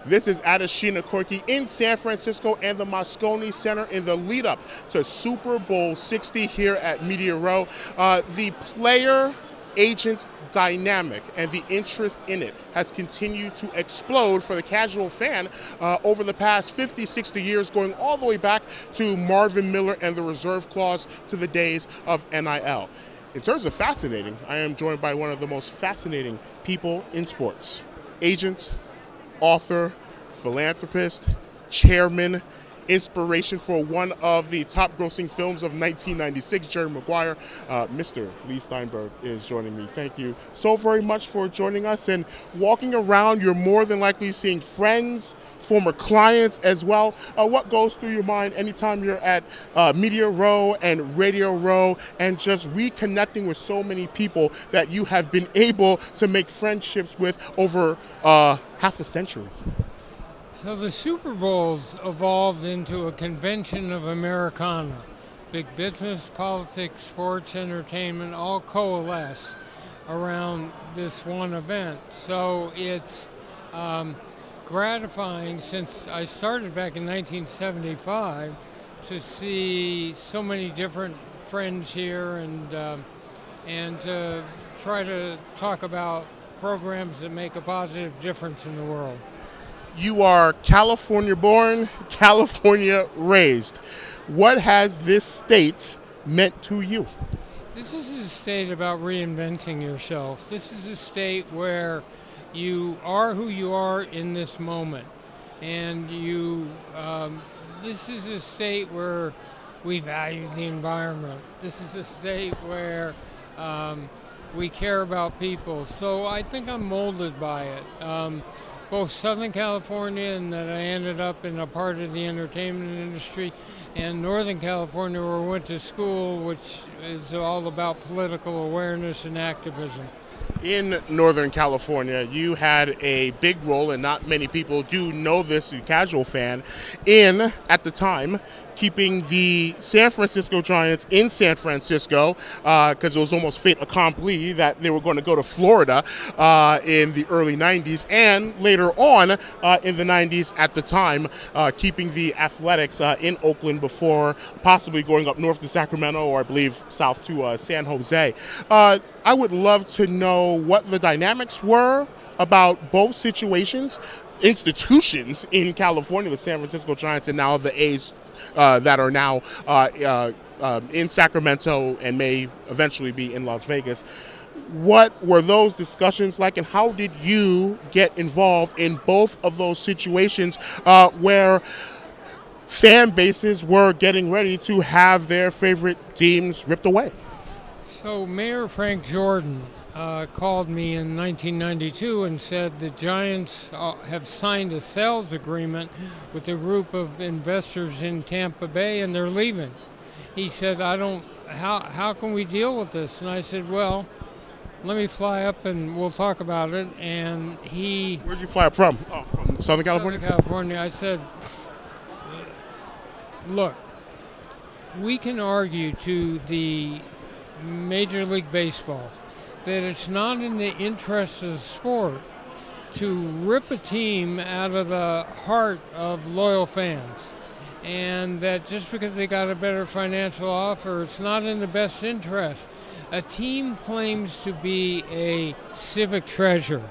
This is Adeshina Korki in San Francisco and the Moscone Center in the lead up to Super Bowl 60 here at Media Row. The player agent dynamic and the interest in it has continued to explode for the casual fan over the past 50, 60 years, going all the way back to Marvin Miller and the reserve clause to the days of NIL. In terms of fascinating, I am joined by one of the most fascinating people in sports. Agent, author, philanthropist, chairman, inspiration for one of the top grossing films of 1996, Jerry Maguire. Mr. Leigh Steinberg is joining me. Thank you so very much for joining us. And walking around, you're more than likely seeing friends, former clients as well. What goes through your mind anytime you're at Media Row and Radio Row and just reconnecting with so many people that you have been able to make friendships with over half a century? So the Super Bowl's evolved into a convention of Americana. Big business, politics, sports, entertainment all coalesce around this one event. So it's gratifying, since I started back in 1975, to see so many different friends here and to try to talk about programs that make a positive difference in the world. You are California born, California raised. What has this state meant to you? This is a state about reinventing yourself. This is a state where you are who you are in this moment. And this is a state where we value the environment. This is a state where we care about people. So I think I'm molded by it. Both Southern California, and that I ended up in a part of the entertainment industry, and Northern California, where I went to school, which is all about political awareness and activism. In Northern California, you had a big role, and not many people do know this, a casual fan, in, at the time, keeping the San Francisco Giants in San Francisco, because it was almost fait accompli that they were going to go to Florida in the early 90s, and later on in the 90s at the time, keeping the Athletics in Oakland before possibly going up north to Sacramento, or I believe south to San Jose. I would love to know what the dynamics were about both situations, institutions in California, the San Francisco Giants, and now the A's that are now in Sacramento and may eventually be in Las Vegas. What were those discussions like, and how did you get involved in both of those situations where fan bases were getting ready to have their favorite teams ripped away? So Mayor Frank Jordan called me in 1992 and said the Giants have signed a sales agreement with a group of investors in Tampa Bay, and they're leaving. He said, how can we deal with this? And I said, well, let me fly up and we'll talk about it. And Where'd you fly up from? Oh, from Southern California? Southern California. I said, look, we can argue to the Major League Baseball that it's not in the interest of the sport to rip a team out of the heart of loyal fans, and that just because they got a better financial offer, it's not in the best interest. A team claims to be a civic treasure.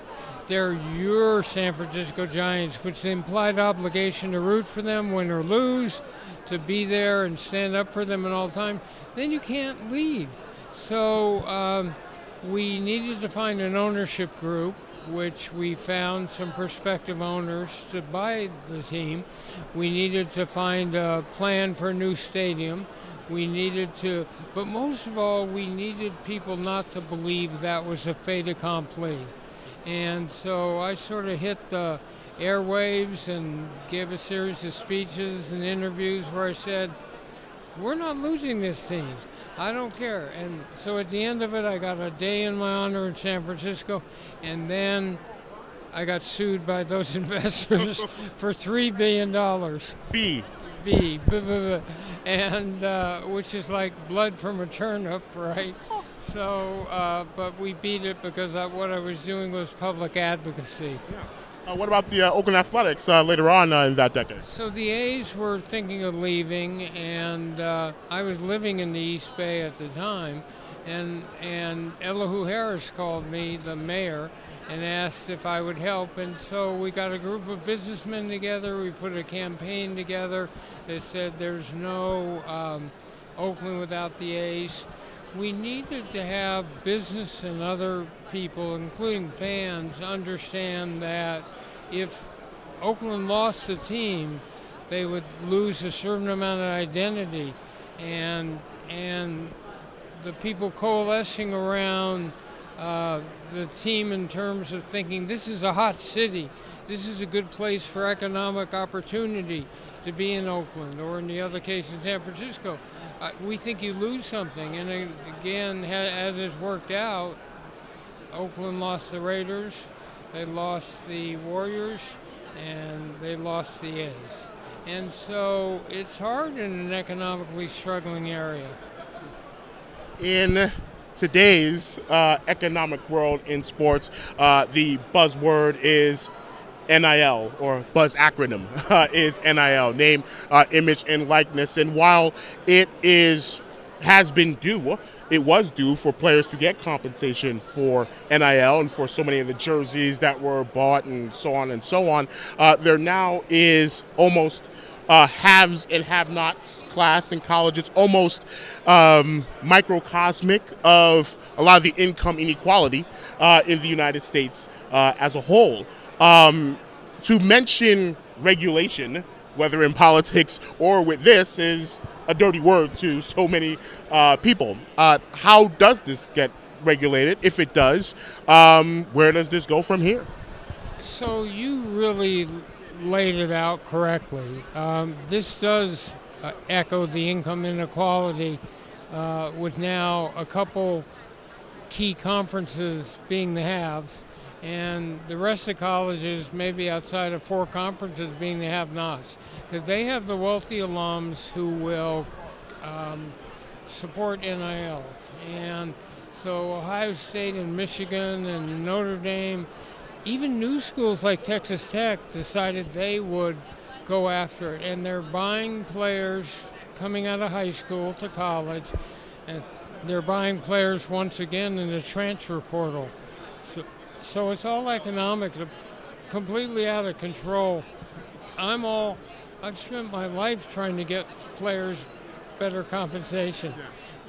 They're your San Francisco Giants, which the implied obligation to root for them, win or lose, to be there and stand up for them at all times. Then you can't leave. So we needed to find an ownership group, which we found some prospective owners to buy the team. We needed to find a plan for a new stadium. But most of all, we needed people not to believe that was a fait accompli. And so I sort of hit the airwaves and gave a series of speeches and interviews where I said, we're not losing this team. I don't care. And so at the end of it, I got a day in my honor in San Francisco, and then I got sued by those investors for $3 billion. And which is like blood from a turnip, right? So, but we beat it because what I was doing was public advocacy. Yeah. What about the Oakland Athletics later on in that decade? So the A's were thinking of leaving, and I was living in the East Bay at the time, and Elihu Harris called me, the mayor, and asked if I would help. And so we got a group of businessmen together. We put a campaign together that said there's no Oakland without the A's. We needed to have business and other people, including fans, understand that if Oakland lost the team, they would lose a certain amount of identity, and the people coalescing around the team in terms of thinking this is a hot city, this is a good place for economic opportunity to be in Oakland, or in the other case in San Francisco. We think you lose something, and again, as it's worked out, Oakland lost the Raiders, they lost the Warriors, and they lost the A's. And so it's hard in an economically struggling area. In today's economic world in sports, the buzzword is NIL, or buzz acronym is NIL, name, image, and likeness. And while it was due for players to get compensation for NIL and for so many of the jerseys that were bought and so on and so on, there now is almost haves and have-nots class in college. It's almost microcosmic of a lot of the income inequality in the United States as a whole. To mention regulation, whether in politics or with this, is a dirty word to so many people. How does this get regulated? If it does, where does this go from here? So you really laid it out correctly. This does echo the income inequality, with now a couple key conferences being the haves, and the rest of the colleges, maybe outside of 4 conferences, being the have-nots, because they have the wealthy alums who will support NILs. And so Ohio State and Michigan and Notre Dame, even new schools like Texas Tech, decided they would go after it. And they're buying players coming out of high school to college, and they're buying players once again in the transfer portal. So it's all economic, completely out of control. I've spent my life trying to get players better compensation,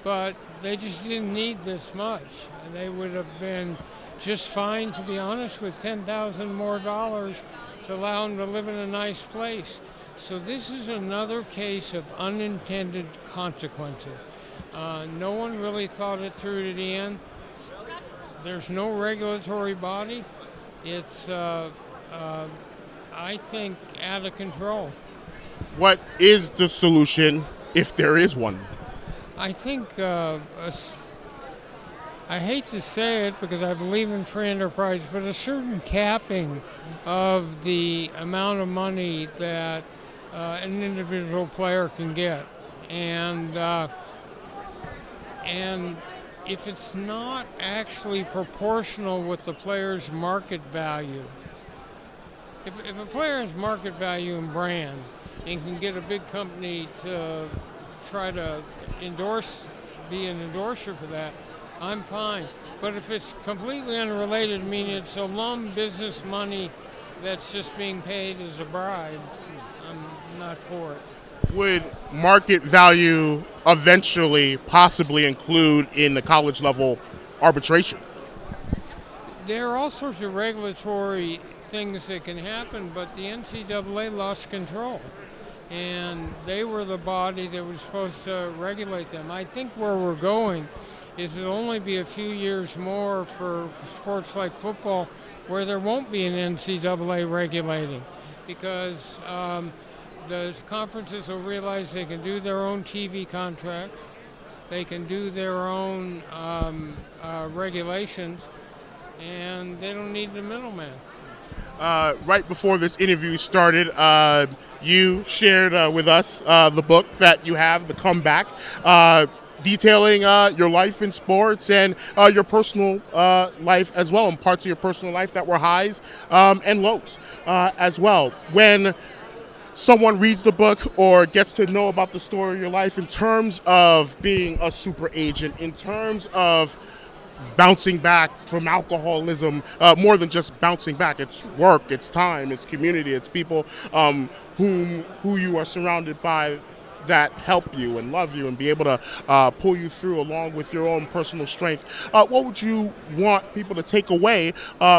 but they just didn't need this much. They would have been just fine, to be honest, with $10,000 more to allow them to live in a nice place. So this is another case of unintended consequences. No one really thought it through to the end. There's no regulatory body. It's, I think, out of control. What is the solution, if there is one? I think, I hate to say it because I believe in free enterprise, but a certain capping of the amount of money that an individual player can get. And if it's not actually proportional with the player's market value, if a player has market value and brand and can get a big company to try to be an endorser for that, I'm fine. But if it's completely unrelated, meaning it's alum business money that's just being paid as a bribe, I'm not for it. Would market value eventually possibly include in the college level arbitration? There are all sorts of regulatory things that can happen, but the NCAA lost control. And they were the body that was supposed to regulate them. I think where we're going is it'll only be a few years more for sports like football where there won't be an NCAA regulating, because the conferences will realize they can do their own TV contracts, they can do their own regulations, and they don't need the middleman. Right before this interview started, you shared with us the book that you have, The Comeback. detailing your life in sports and your personal life as well, and parts of your personal life that were highs and lows as well. When someone reads the book or gets to know about the story of your life in terms of being a super agent, in terms of bouncing back from alcoholism, more than just bouncing back, it's work, it's time, it's community, it's people who you are surrounded by that help you and love you and be able to pull you through along with your own personal strength. What would you want people to take away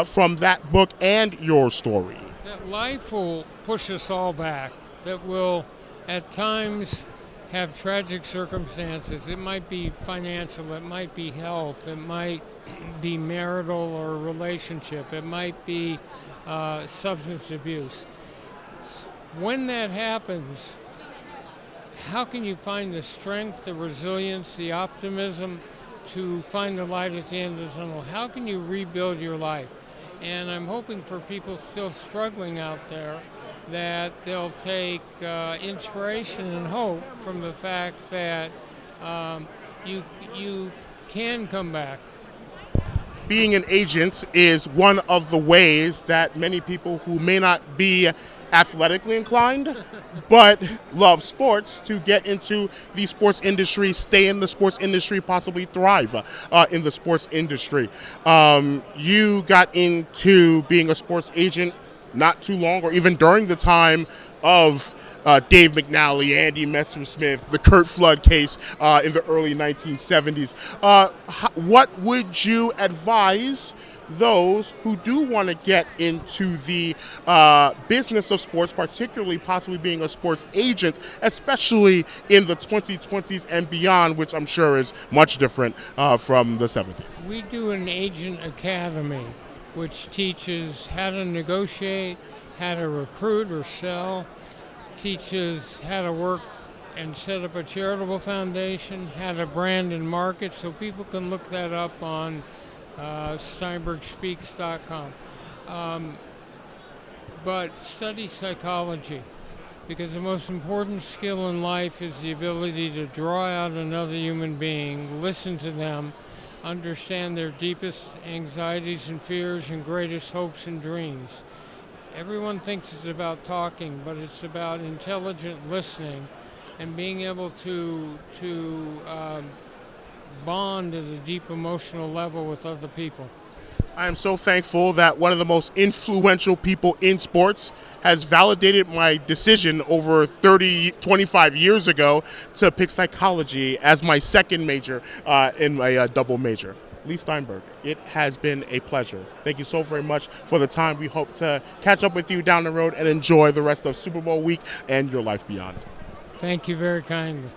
from that book and your story? That life will push us all back, that will at times have tragic circumstances. It might be financial, it might be health, it might be marital or relationship, it might be substance abuse. When that happens, how can you find the strength, the resilience, the optimism to find the light at the end of the tunnel? How can you rebuild your life? And I'm hoping for people still struggling out there that they'll take inspiration and hope from the fact that you can come back. Being an agent is one of the ways that many people who may not be athletically inclined but love sports to get into the sports industry, stay in the sports industry, possibly thrive in the sports industry. You got into being a sports agent not too long, or even during the time of Dave McNally, Andy Messersmith, the Curt Flood case in the early 1970s. What would you advise those who do want to get into the business of sports, particularly possibly being a sports agent, especially in the 2020s and beyond, which I'm sure is much different from the 70s? We do an agent academy, which teaches how to negotiate, how to recruit or sell, teaches how to work and set up a charitable foundation, how to brand and market, so people can look that up on steinbergspeaks.com. But study psychology, because the most important skill in life is the ability to draw out another human being, listen to them, understand their deepest anxieties and fears and greatest hopes and dreams. Everyone thinks it's about talking, but it's about intelligent listening and being able to bond at a deep emotional level with other people. I am so thankful that one of the most influential people in sports has validated my decision over 25 years ago to pick psychology as my second major in my double major. Leigh Steinberg, it has been a pleasure. Thank you so very much for the time. We hope to catch up with you down the road and enjoy the rest of Super Bowl week and your life beyond. Thank you very kindly.